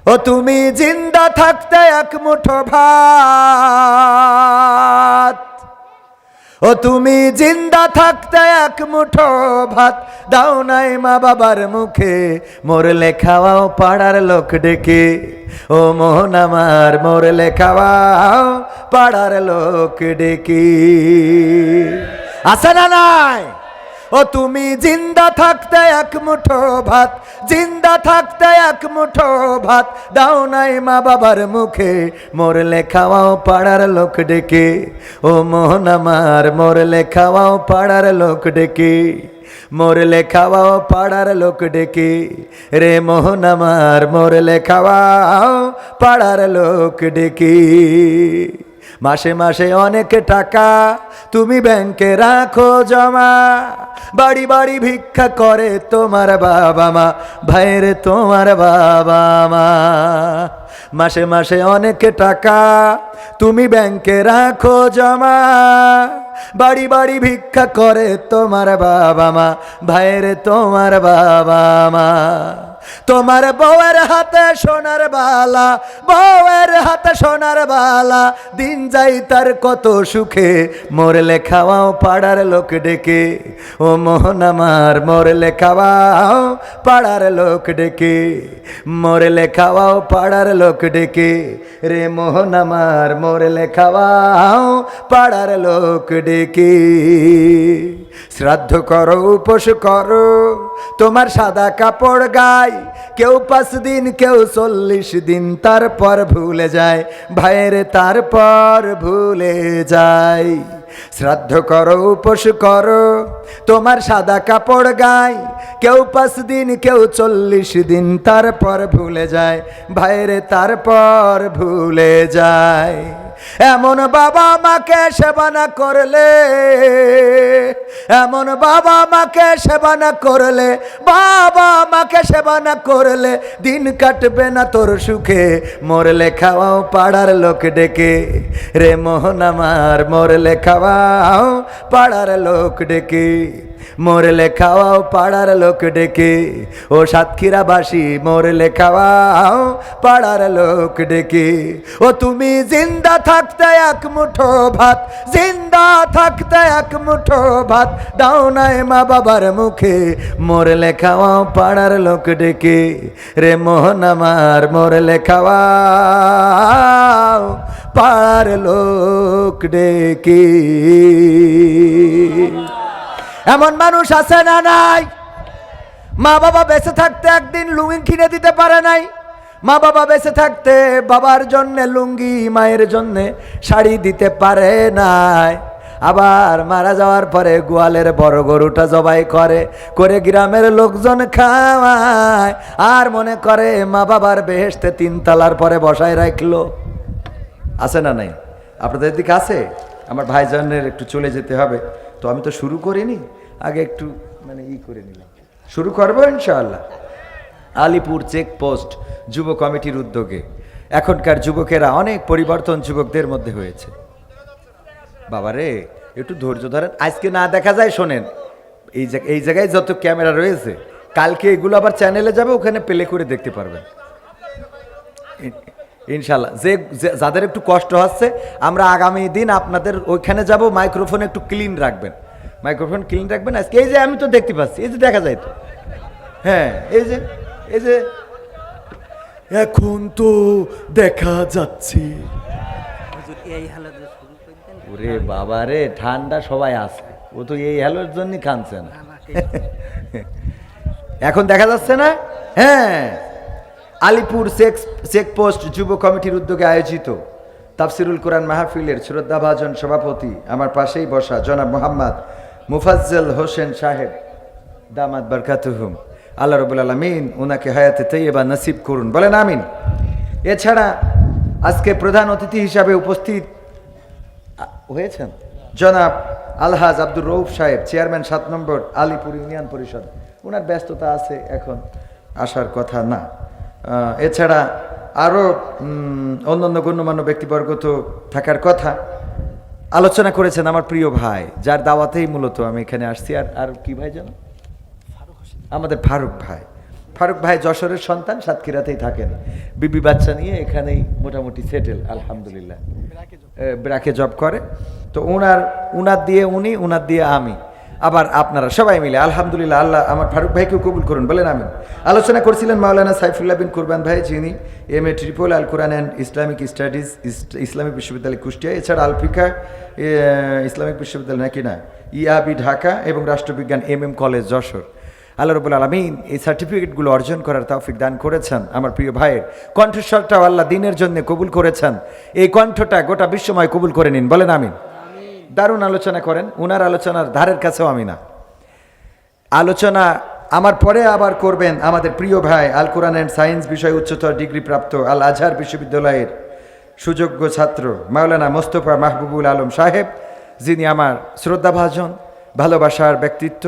ও তুমি জিন্দা থাকতে এক মুঠো ভাত, ও তুমি জিন্দা থাকতে এক মুঠো ভাত দাও নাই মা বাবার মুখে, মরলে খাওয়াও পাড়ার লোক ডেকে। ও মোহন আমার মরলে খাওয়াও পাড়ার লোক ডেকে। আছে না নাই? ও তুমি জিন্দা থাকতে এক মুঠো ভাত, জিন্দা থাকতে এক মুঠো ভাত দাও নাই মা বাবার মুখে, মরলে খাওয়াও পাড়ার লোক ডেকে। ও মোহন আমার মরলে খাওয়াও পাড়ার লোক ডেকে, মরলে খাওয়াও পাড়ার লোক ডেকে। রে মোহন আমার মরলে খাওয়াও পাড়ার লোক ডেকে। মাসে মাসে অনেক টাকা তুমি ব্যাংকে রাখো জমা, বাড়ি বাড়ি ভিক্ষা করে তোমার বাবা মা, ভাইরে তোমার বাবা মা। মাসে মাসে অনেক টাকা তুমি ব্যাংকে রাখো জমা, বাড়ি বাড়ি ভিক্ষা করে তোমার বাবা মা, ভাইরে তোমার বাবা মা। তোমার বউয়ের হাতে সোনার বালা, বউয়ের হাতে সোনার বালা, দিন যাই তার কত সুখে, মরলে খাওয়াও পাড়ার লোক ডেকে। ও মোহন আমার মরলে খাওয়াও পাড়ার লোক ডেকে, মরলে খাওয়াও পাড়ার লোক ডেকে। রে মোহন আমার মরলে খাওয়াও পাড়ার লোক ডেকে। শ্রাদ্ধ করো উপোস করো তোমার সাদা কাপড় গায়, কেউ 5 দিন কেউ 40 দিন, তারপর ভুলে যায় ভাইরে, তারপর ভুলে যায়। শ্রাদ্ধ করো উপোস করো তোমার সাদা কাপড় গায়, কেউ 5 দিন কেউ 40 দিন, তারপর ভুলে যায় ভাইরে, তারপর ভুলে যায়। এমন বাবা মাকে সেবা না করলে, এমন বাবা মাকে সেবা না করলে, বাবা মাকে সেবা না করলে দিন কাটবে না তোর সুখে, মরলে খাওয়াও পাড়ার লোক ডেকে। রে মোহন আমার মরলে খাওয়াও পাড়ার লোক ডেকে, মরলে খাওয়াও পাড়ার লোক ডেকে। ও সাতক্ষীরাবাসী মরলে খাওয়াও পাড়ার লোক ডেকে। ও তুমি জিন্দা থাকতে এক মুঠো ভাত, জিন্দা থাকতে এক মুঠো ভাত দাও নাই মা বাবার মুখে, মরলে খাওয়াও পাড়ার লোক ডেকে। রে মোহন আমার মরলে খাওয়াও পাড়ার লোক ডেকে। এমন মানুষ আছে না নাই? মা বাবা বেঁচে থাকতে একদিন লুঙ্গি কিনে দিতে পারে নাই, মা বাবা বেঁচে থাকতে বাবার জন্যে লুঙ্গি, মায়ের জন্যে শাড়ি দিতে পারে নাই। আবার মারা যাওয়ার পরে গোয়ালের বড় গরুটা জবাই করে, করে গ্রামের লোকজন খাওয়ায়, আর মনে করে মা বাবার বেহেশতে 3 তলার পরে বসায় রাখলো। আছে না নাই? আপনাদের দিকে আছে? আমার ভাইজানের একটু চলে যেতে হবে, তো আমি তো শুরু করিনি, আগে একটু মানে করে নিলাম। শুরু করবো ইনশাআল্লাহ। আলিপুর চেকপোস্ট যুব কমিটির উদ্যোগে এখনকার যুবকেরা অনেক পরিবর্তন যুবকদের মধ্যে হয়েছে। বাবারে একটু ধৈর্য ধরেন, আজকে না দেখা যায় শোনেন, এই জায়গায় যত ক্যামেরা রয়েছে কালকে এগুলো আবার চ্যানেলে যাবে, ওখানে প্লে করে দেখতে পারবেন ইনশাল্লাহ। যাদের একটু কষ্ট হচ্ছে, আমরা আগামী দিন আপনাদের ওইখানে যাব, মাইক্রোফোন একটু ক্লিন রাখবেন, মাইক্রোফোন ক্লিন রাখবেন। আজকে এই যে আমি তো দেখতে পাচ্ছি, এই যে দেখা যায় তো, হ্যাঁ এই যে এখন তো দেখা যাচ্ছে। ওরে বাবা রে, ঠান্ডা সবাই আছে, ও তো এই হ্যালোর জন্যই কাঁদছে না। এখন দেখা যাচ্ছে না? হ্যাঁ, আলিপুর চেকপোস্ট যুব কমিটির উদ্যোগে আয়োজিত তাফসিরুল কোরআন মাহফিলের শ্রদ্ধাভাজন সভাপতি আমার পাশেই বসা জনাব মোহাম্মদ মুফাজ্জল হোসেন সাহেব দামাত বারকাতুহুম, আল্লাহ রাব্বুল আলামিন ওনাকে হায়াতে তাইয়্যিবা নসিব করুন, বলেন আমিন। এছাড়া আজকে প্রধান অতিথি হিসাবে উপস্থিত হয়েছেন জনাব আলহাজ আব্দুর রউফ সাহেব, চেয়ারম্যান 7 নম্বর আলিপুর ইউনিয়ন পরিষদ। ওনার ব্যস্ততা আছে, এখন আসার কথা না। এছাড়া আরও অন্যান্য গণ্যমান্য ব্যক্তিবর্গ তো থাকার কথা। আলোচনা করেছেন আমার প্রিয় ভাই, যার দাওয়াতেই মূলত আমি এখানে আসছি। আর কি ভাই যেন? আমাদের ফারুক ভাই। ফারুক ভাই যশোরের সন্তান, সাতক্ষীরাতেই থাকেন, বিবি বাচ্চা নিয়ে এখানেই মোটামুটি সেটেল আলহামদুলিল্লাহ, ব্রাকে জব করে। তো উনার দিয়ে উনি, উনার দিয়ে আমি, আবার আপনারা সবাই মিলে আলহামদুলিল্লাহ। আল্লাহ আমার ফারুক ভাইকেও কবুল করুন, বলেন আমিন। আলোচনা করছিলেন মাওলানা সাইফুল্লাহ বিন কুরবান ভাই, যিনি MA triple Al Quran and Islamic studies, Islamic বিশ্ববিদ্যালয় কুষ্টিয়া, এছাড়া আলফিকা ইসলামিক বিশ্ববিদ্যালয় নাকি না IAB ঢাকা এবং রাষ্ট্রবিজ্ঞান MM কলেজ যশোর। আল্লাহ রাব্বুল আলামিন এই সার্টিফিকেটগুলো অর্জন করার তৌফিক দান করেছেন। আমার প্রিয় ভাইয়ের কণ্ঠস্বরটাও আল্লাহ দিনের জন্য কবুল করেছেন। এই কণ্ঠটা গোটা বিশ্বময় কবুল করে নিন, বলেন আমিন। দারুণ আলোচনা করেন, উনার আলোচনার ধারের কাছেও আমি না। আলোচনা আমার পরে আবার করবেন আমাদের প্রিয় ভাই, আল কোরআন অ্যান্ড সায়েন্স বিষয়ে উচ্চতর ডিগ্রি প্রাপ্ত আল আজহার বিশ্ববিদ্যালয়ের সুযোগ্য ছাত্র মাওলানা মোস্তফা মাহবুবুল আলম সাহেব, যিনি আমার শ্রদ্ধাভাজন, ভালোবাসার ব্যক্তিত্ব,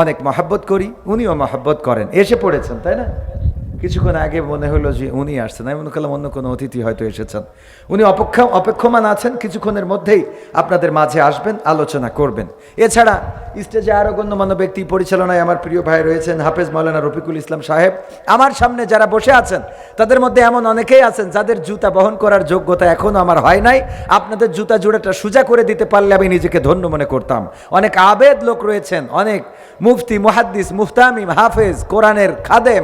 অনেক মহাব্বত করি, উনিও মহাব্বত করেন। এসে পড়েছেন তাই না? কিছুক্ষণ আগে মনে হলো যে উনি আসছেন, আমি মনে করলাম অন্য কোনো অতিথি হয়তো এসেছেন। উনি অপেক্ষমান আছেন, কিছুক্ষণের মধ্যেই আপনাদের মাঝে আসবেন, আলোচনা করবেন। এছাড়া স্টেজে আরও গণ্যমান্য ব্যক্তি পরিচালনায় আমার প্রিয় ভাই রয়েছেন হাফেজ মাওলানা রফিকুল ইসলাম সাহেব। আমার সামনে যারা বসে আছেন তাদের মধ্যে এমন অনেকেই আছেন যাদের জুতা বহন করার যোগ্যতা এখনও আমার হয় নাই। আপনাদের জুতা জোড়াটা সোজা করে দিতে পারলে আমি নিজেকে ধন্য মনে করতাম। অনেক আবেদ লোক রয়েছেন, অনেক মুফতি, মুহাদ্দিস, মুফতামিম, হাফেজ, কোরআনের খাদেম,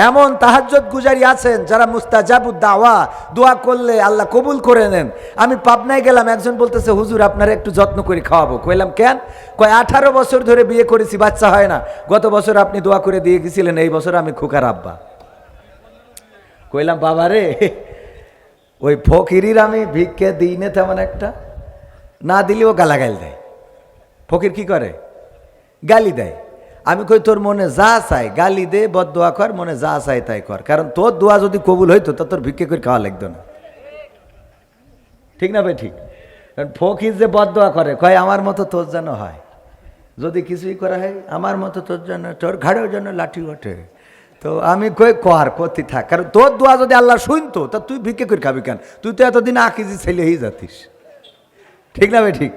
এমন তাহাজ্জুদ গুজারি আছেন যারা মুস্তাজাবুদ দাওয়া, দোয়া করলে আল্লাহ কবুল করে নেন। আমি পাবনায় গেলাম, একজন বলতেছে হুজুর আপনারা একটু যত্ন করে খাওয়াবো। কইলাম কেন? কয় 18 বছর ধরে বিয়ে করেছি, বাচ্চা হয় না। গত বছর আপনি দোয়া করে দিয়ে গেছিলেন, এই বছর আমি খোকার আব্বা। কইলাম বাবা রে, ওই ফকিরির আমি ভিক্ষে দিই না তেমন একটা, না দিলেও গালাগাল দেয়। ফকির কি করে? গালি দেয়। আমি কই তোর মনে যা চাই গালি দে, বদদোয়া কর, মনে যা চাই তাই কর, কারণ তোর দোয়া যদি কবুল হইতো তা তোর ভিক্ষে করে খাওয়া লাগতো না। ঠিক না ভাই? ঠিক। কারণ ফকির যে বদদোয়া করে, কয় আমার মতো তোর যেন হয়, যদি কিছুই করা হয় আমার মতো তোর জন্য, তোর ঘাড়ের জন্য লাঠি ওঠে। তো আমি কই কর, করতে থাক, কারণ তোর দোয়া যদি আল্লাহ শুনতো তা তুই ভিক্ষে করে খাবি কেন? তুই তো এতদিন আকিজি ছেলে হয়ে যাতিস। ঠিক না ভাই? ঠিক।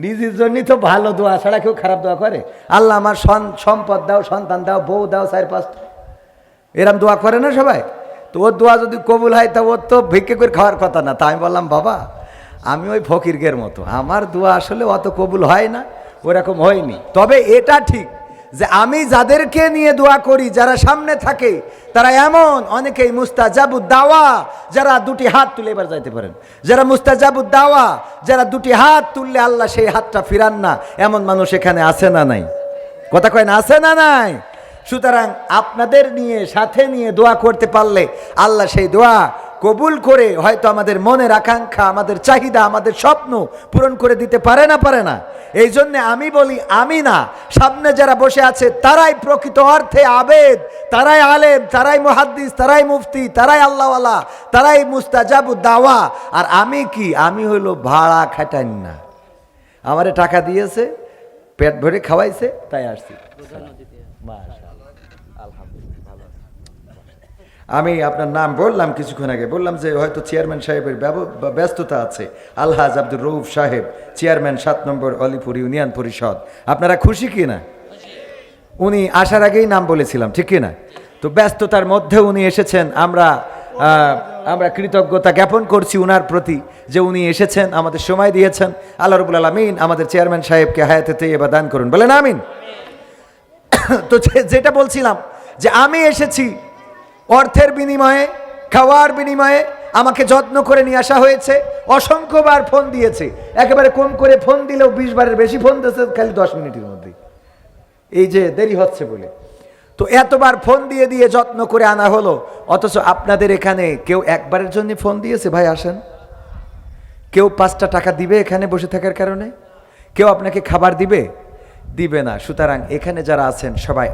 নিজের জন্যই তো ভালো দোয়া ছাড়া কেউ খারাপ দোয়া করে? আল্লাহ আমার সম্পদ দাও, সন্তান দাও, বউ দাও, 4-5টা, এরম দোয়া করে না সবাই? তো ওর দোয়া যদি কবুল হয় তা ওর তো ভিক্ষে করে খাওয়ার কথা না। তা আমি বললাম বাবা আমি ওই ফকিরগের মতো, আমার দোয়া আসলে অত কবুল হয় না, ওরকম হয়নি। তবে এটা ঠিক যে আমি যাদেরকে নিয়ে দোয়া করি, যারা সামনে থাকে, তারা এমন অনেকেই মুস্তাজাবুদ দাওয়া, যারা দুটি হাত তুলে, এবার যাইতে পারেন, যারা মুস্তাজাবুদ দাওয়া, যারা দুটি হাত তুললে আল্লাহ সেই হাতটা ফিরান না, এমন মানুষ এখানে আছে না নাই? কথা কয় না, আছে না নাই? সুতরাং আপনাদের নিয়ে, সাথে নিয়ে দোয়া করতে পারলে আল্লাহ সেই দোয়া কবুল করে হয়তো আমাদের মনের আকাঙ্ক্ষা, আমাদের চাহিদা, আমাদের স্বপ্ন পূরণ করে দিতে পারে না, পারে না? এই জন্যে আমি বলি আমি না, সামনে যারা বসে আছে তারাই প্রকৃত অর্থে আবেদ, তারাই আলেম, তারাই মুহাদ্দিস, তারাই মুফতি, তারাই আল্লাহওয়ালা, তারাই মুস্তাজাবুদ দাওয়া। আর আমি কি? আমি হইল ভাড়া খাটান না, আমারে টাকা দিয়েছে, পেট ভরে খাওয়াইছে, তাই আসছি। আমি আপনার নাম বললাম কিছুক্ষণ আগে, বললাম যে হয়তো চেয়ারম্যান সাহেবের ব্যস্ততা আছে। আলহাজ আব্দুর রউফ সাহেব, চেয়ারম্যান 7 নম্বর অলিপুর ইউনিয়ন পরিষদ। আপনারা খুশি কি না? উনি আসার আগেই নাম বলেছিলাম, ঠিক কি না? তো ব্যস্ততার মধ্যে উনি এসেছেন, আমরা কৃতজ্ঞতা জ্ঞাপন করছি উনার প্রতি যে উনি এসেছেন, আমাদের সময় দিয়েছেন। আল্লাহ রাব্বুল আলামিন আমাদের চেয়ারম্যান সাহেবকে হায়াতে তাইয়্যিবা দান করুন, বলেন আমিন। তো যেটা বলছিলাম যে আমি এসেছি অর্থের বিনিময়ে, খাওয়ার বিনিময়ে, আমাকে যত্ন করে নিয়ে আসা হয়েছে। অসংখ্যবার ফোন দিয়েছে, একেবারে কম করে ফোন দিলেও 20 বারের বেশি ফোন দিয়েছে খালি 10 মিনিটের মধ্যে, এই যে দেরি হচ্ছে বলে। তো এতবার ফোন দিয়ে দিয়ে যত্ন করে আনা হলো, অথচ আপনাদের এখানে কেউ একবারের জন্য ফোন দিয়েছে ভাই আসেন? কেউ 5টা টাকা দিবে এখানে বসে থাকার কারণে? কেউ আপনাকে খাবার দিবে? দিবে না। সুতরাং এখানে যারা আছেন সবাই